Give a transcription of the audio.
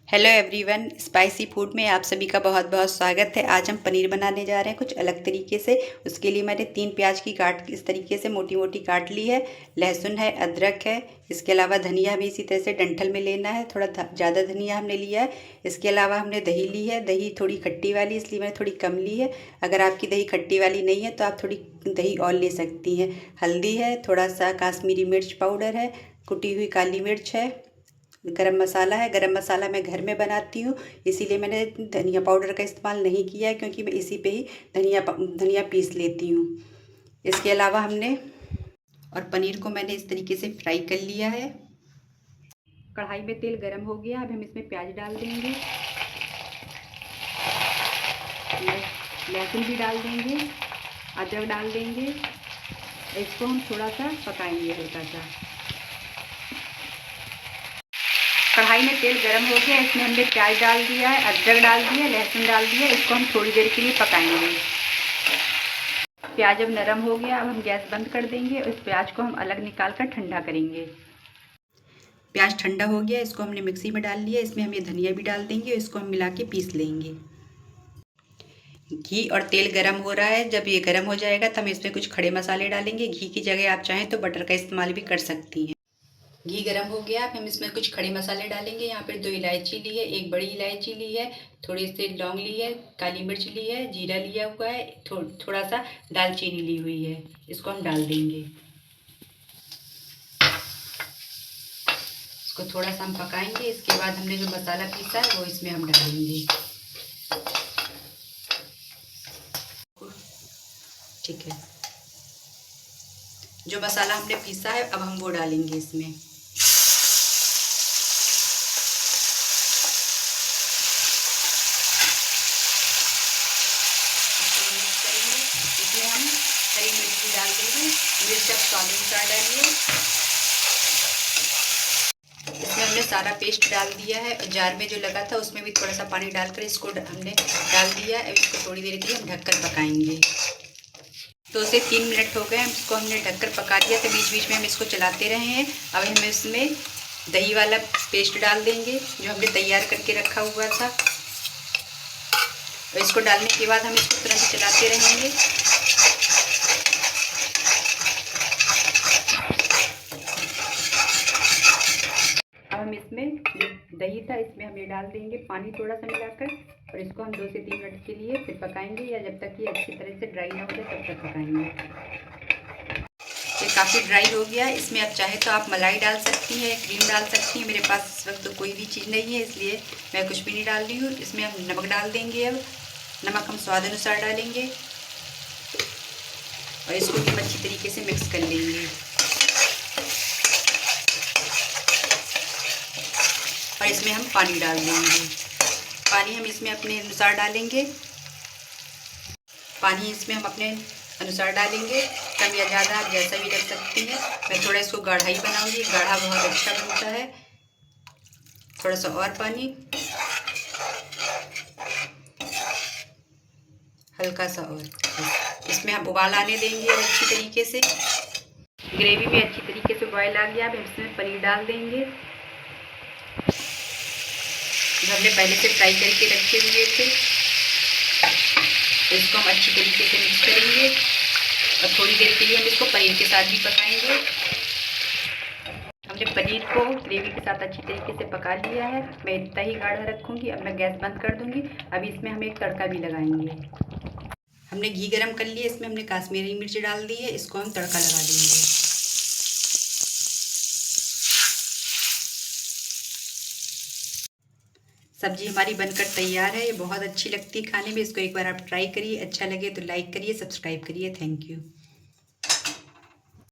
Hello everyone, spicy food में आप सभी का बहुत बहुत स्वागत है। आज हम पनीर बनाने जा रहे हैं कुछ अलग तरीके से। उसके लिए मैंने 3 प्याज की काट इस तरीके से मोटी मोटी काट ली है। लहसुन है, अदरक है। इसके अलावा धनिया भी इसी तरह से डंठल में लेना है, थोड़ा ज़्यादा धनिया हमने लिया है। इसके अलावा हमने दही ली है, दही थोड़ी खट्टी वाली इसलिए मैंने थोड़ी कम ली है। अगर आपकी दही खट्टी वाली नहीं है तो आप थोड़ी दही और ले सकती हैं। हल्दी है, थोड़ा सा काश्मीरी मिर्च पाउडर है, कुटी हुई काली मिर्च है, गरम मसाला है। गरम मसाला मैं घर में बनाती हूँ, इसीलिए मैंने धनिया पाउडर का इस्तेमाल नहीं किया है, क्योंकि मैं इसी पे ही धनिया पीस लेती हूँ। इसके अलावा हमने और पनीर को मैंने इस तरीके से फ्राई कर लिया है। कढ़ाई में तेल गरम हो गया, अब हम इसमें प्याज डाल देंगे, लहसुन भी डाल देंगे, अदरक डाल देंगे। इसको हम थोड़ा सा पकाएंगे हल्का सा। कढ़ाई में तेल गरम हो गया, इसमें हमने प्याज डाल दिया है, अदरक डाल दिया, लहसुन डाल दिया। इसको हम थोड़ी देर के लिए पकाएंगे। प्याज अब नरम हो गया, अब हम गैस बंद कर देंगे और इस प्याज को हम अलग निकाल कर ठंडा करेंगे। प्याज ठंडा हो गया, इसको हमने मिक्सी में डाल लिया। इसमें हम ये धनिया भी डाल देंगे और इसको हम मिला के पीस लेंगे। घी और तेल गरम हो रहा है, जब ये गरम हो जाएगा तो हम इसमें कुछ खड़े मसाले डालेंगे। घी की जगह आप चाहें तो बटर का इस्तेमाल भी कर सकती हैं। घी गरम हो गया, अब हम इसमें कुछ खड़े मसाले डालेंगे। यहाँ पर 2 इलायची ली है, 1 बड़ी इलायची ली है, थोड़ी सी लौंग ली है, काली मिर्च ली है, जीरा लिया हुआ है, थोड़ा सा दालचीनी ली हुई है। इसको हम डाल देंगे। इसको थोड़ा सा हम पकाएंगे। इसके बाद हमने जो मसाला पीसा है वो इसमें हम डालेंगे। ठीक है, जो मसाला हमने पीसा है अब हम वो डालेंगे इसमें। इसमें हम हरी मिर्च भी डाल देंगे। मिर्च आप स्वाद अनुसार डालिए। इसमें हमने सारा पेस्ट डाल दिया है। जार में जो लगा था उसमें भी थोड़ा सा पानी डालकर इसको हमने डाल दिया है। इसको थोड़ी देर के लिए हम ढककर पकाएंगे। 2 से 3 मिनट हो गए, इसको हमने ढककर पका दिया। तो बीच बीच में हम इसको चलाते रहे हैं। अब हम इसमें दही वाला पेस्ट डाल देंगे जो हमने तैयार करके रखा हुआ था। और इसको डालने के बाद हम इसको तुरंत चलाते रहेंगे। अब हम इसमें जो दही था इसमें हम ये डाल देंगे, पानी थोड़ा सा मिलाकर। और इसको हम 2 से 3 मिनट के लिए फिर पकाएंगे, या जब तक ये अच्छी तरह से ड्राई ना हो जाए तब तक पकाएंगे। ये काफ़ी ड्राई हो गया। इसमें आप चाहे तो आप मलाई डाल सकती हैं, क्रीम डाल सकती हैं। मेरे पास इस वक्त तो कोई भी चीज़ नहीं है, इसलिए मैं कुछ भी नहीं डाल रही हूँ। इसमें हम नमक डाल देंगे। अब नमक हम स्वाद अनुसार डालेंगे और इसको भी अच्छी तरीके से मिक्स कर लेंगे। और इसमें हम पानी डाल देंगे। पानी हम इसमें अपने अनुसार डालेंगे। पानी इसमें हम अपने अनुसार डालेंगे, कम या ज़्यादा आप जैसा भी रख सकती हैं। मैं थोड़ा इसको गाढ़ा ही बनाऊंगी, गाढ़ा बहुत अच्छा बनता है। थोड़ा सा और पानी, हल्का सा और। इसमें हम उबाल आने देंगे और अच्छी तरीके से। ग्रेवी में अच्छी तरीके से बॉयल आ गया। अब इसमें पनीर डाल देंगे जो हमने पहले से फ्राई करके रखे हुए थे। तो इसको हम अच्छी तरीके से मिक्स करेंगे और थोड़ी देर के लिए हम इसको पनीर के साथ भी पकाएंगे। हमने पनीर को ग्रेवी के साथ अच्छी तरीके से पका लिया है। मैं इतना ही गाढ़ा रखूँगी। अब मैं गैस बंद कर दूँगी। अभी इसमें हम एक तड़का भी लगाएंगे। हमने घी गरम कर लिया, इसमें हमने काश्मीरी मिर्च डाल दी है। इसको हम तड़का लगा देंगे। सब्जी हमारी बनकर तैयार है। ये बहुत अच्छी लगती है खाने में। इसको एक बार आप ट्राई करिए, अच्छा लगे तो लाइक करिए, सब्सक्राइब करिए। Thank you.